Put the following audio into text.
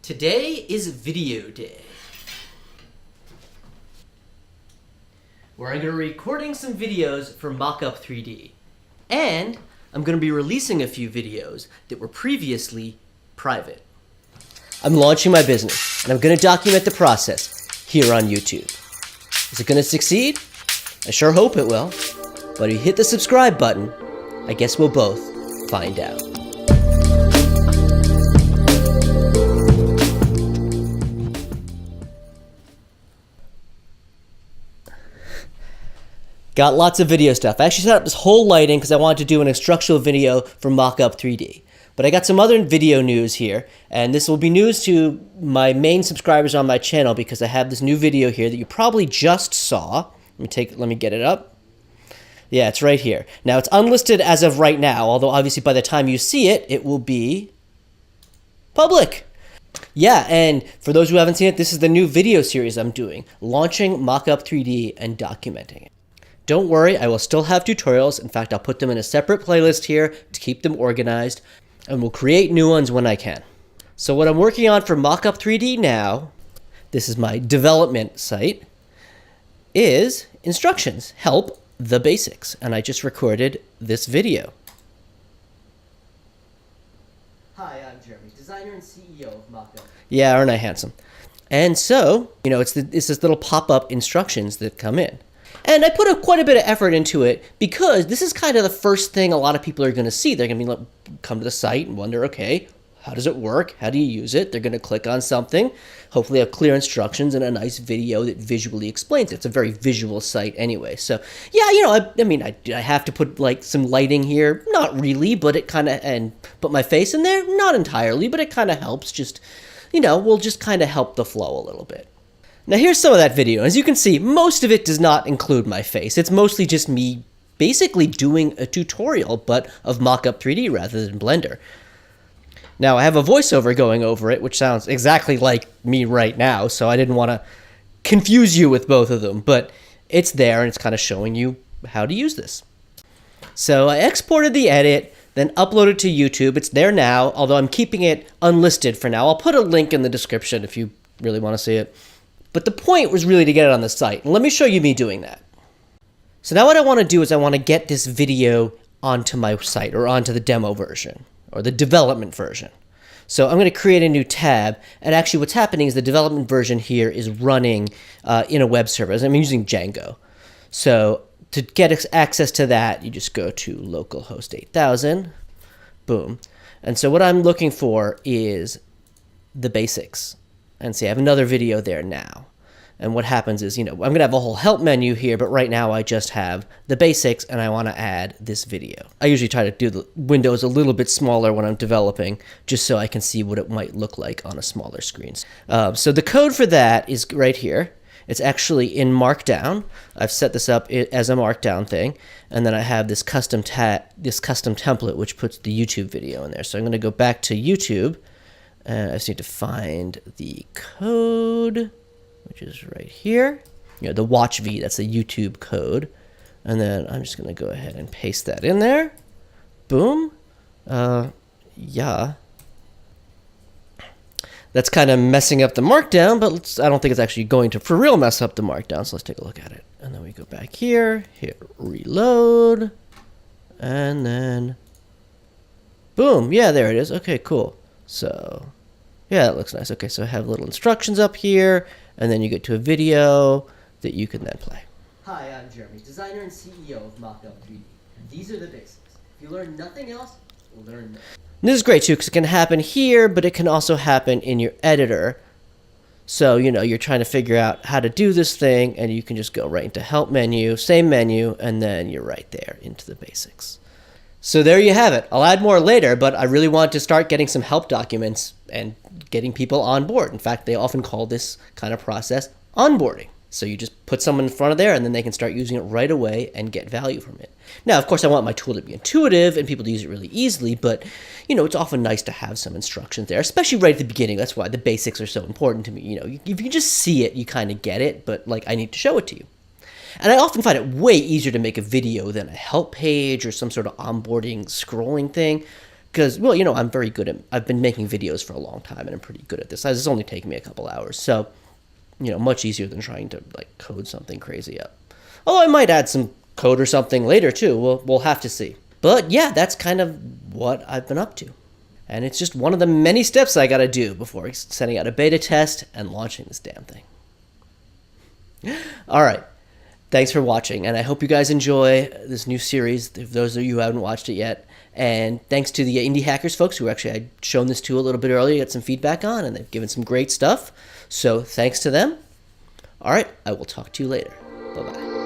Today is video day, where I'm going to be recording some videos for Mockup 3D. And I'm going to be releasing a few videos that were previously private. I'm launching my business, and I'm going to document the process here on YouTube. Is it going to succeed? I sure hope it will. But if you hit the subscribe button, I guess we'll both find out. Got lots of video stuff. I actually set up this whole lighting because I wanted to do an instructional video for Mockup 3D. But I got some other video news here, and this will be news to my main subscribers on my channel because I have this new video here that you probably just saw. Let me get it up. Yeah, it's right here. Now, it's unlisted as of right now, although obviously by the time you see it, it will be public. Yeah, and for those who haven't seen it, this is the new video series I'm doing, launching Mockup 3D and documenting it. Don't worry, I will still have tutorials. In fact, I'll put them in a separate playlist here to keep them organized, and we'll create new ones when I can. So what I'm working on for Mockup 3D now, this is my development site, is instructions, help the basics, and I just recorded this video. Hi, I'm Jeremy, designer and CEO of Mockup. Yeah, aren't I handsome? And so, it's this little pop-up instructions that come in. And I put quite a bit of effort into it because this is kind of the first thing a lot of people are going to see. They're going to come to the site and wonder, okay, how does it work? How do you use it? They're going to click on something, hopefully have clear instructions and a nice video that visually explains it. It's a very visual site anyway. So yeah, I have to put some lighting here. Not really, but it kind of, and put my face in there. Not entirely, but it kind of helps will just kind of help the flow a little bit. Now here's some of that video. As you can see, most of it does not include my face. It's mostly just me basically doing a tutorial, but of Mockup 3D rather than Blender. Now I have a voiceover going over it, which sounds exactly like me right now, so I didn't want to confuse you with both of them, but it's there and it's kind of showing you how to use this. So I exported the edit, then uploaded it to YouTube. It's there now, although I'm keeping it unlisted for now. I'll put a link in the description if you really want to see it. But the point was really to get it on the site. And let me show you me doing that. So now what I want to do is I want to get this video onto my site or onto the demo version or the development version. So I'm going to create a new tab. And actually what's happening is the development version here is running in a web server. I'm using Django. So to get access to that, you just go to localhost 8000. Boom. And so what I'm looking for is the basics. And see, I have another video there now. And what happens is, I'm going to have a whole help menu here, but right now I just have the basics and I want to add this video. I usually try to do the windows a little bit smaller when I'm developing, just so I can see what it might look like on a smaller screen. So the code for that is right here. It's actually in Markdown. I've set this up as a Markdown thing. And then I have this custom template, which puts the YouTube video in there. So I'm going to go back to YouTube. I just need to find the code, which is right here. The watch V, that's the YouTube code. And then I'm just going to go ahead and paste that in there. Boom. Yeah. That's kind of messing up the Markdown, but I don't think it's actually going to for real mess up the Markdown. So let's take a look at it. And then we go back here, hit reload, and then boom. Yeah, there it is. Okay, cool. So yeah, that looks nice. Okay, so I have little instructions up here, and then you get to a video that you can then play. Hi, I'm Jeremy, designer and CEO of Mockup 3D. These are the basics. If you learn nothing else, learn this. And this is great too, because it can happen here, but it can also happen in your editor. So, you're trying to figure out how to do this thing, and you can just go right into help menu, same menu, and then you're right there into the basics. So there you have it. I'll add more later, but I really want to start getting some help documents and getting people on board. In fact, they often call this kind of process onboarding. So you just put someone in front of there and then they can start using it right away and get value from it. Now, of course, I want my tool to be intuitive and people to use it really easily, but it's often nice to have some instructions there, especially right at the beginning. That's why the basics are so important to me. If you just see it, you kind of get it, but I need to show it to you. And I often find it way easier to make a video than a help page or some sort of onboarding scrolling thing. Because, well, I'm very good at, I've been making videos for a long time, and I'm pretty good at this. It's only taken me a couple hours, so, much easier than trying to, code something crazy up. Although I might add some code or something later, too. We'll have to see. But, yeah, that's kind of what I've been up to. And it's just one of the many steps I gotta do before sending out a beta test and launching this damn thing. All right. Thanks for watching, and I hope you guys enjoy this new series, if those of you who haven't watched it yet. And thanks to the Indie Hackers folks who actually I'd shown this to a little bit earlier, got some feedback on, and they've given some great stuff. So thanks to them. All right, I will talk to you later. Bye-bye.